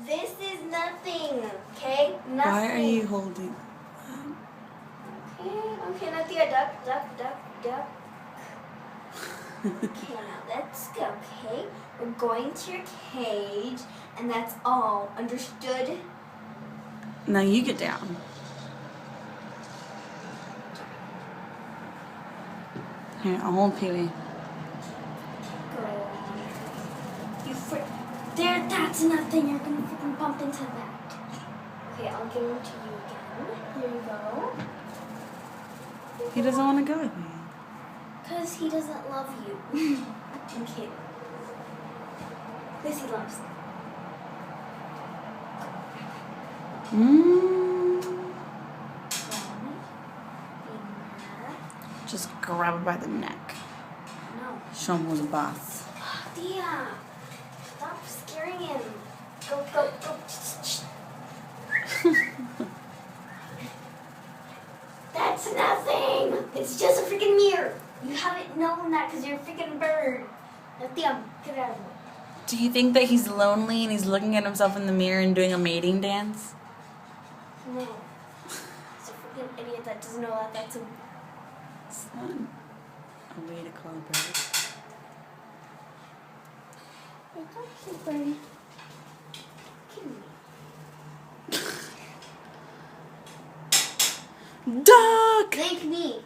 This is nothing, okay? Nothing. Why are you holding? Okay, Natia, duck. Okay, now let's go, okay? We're going to your cage, and that's all. Understood? Now you get down. Here, I'll hold Peewee. Go. There, that's nothing. You're gonna freaking bump into that. Okay, I'll give him to you again. Here you go. He doesn't want to go with me. Because he doesn't love you. Okay. This he loves. Just grab her by the neck. No. Show him who's the boss. Dia, stop scaring him. Go. That's nothing. It's just a freaking mirror. You haven't known that because you're a freaking bird. Now, Dia, get out of here. Do you think that he's lonely and he's looking at himself in the mirror and doing a mating dance? No. He's a freaking idiot that doesn't know that that's a... Son, a way to call a bird. Wake up, cute birdie. Kidding me. Duck! Thank me.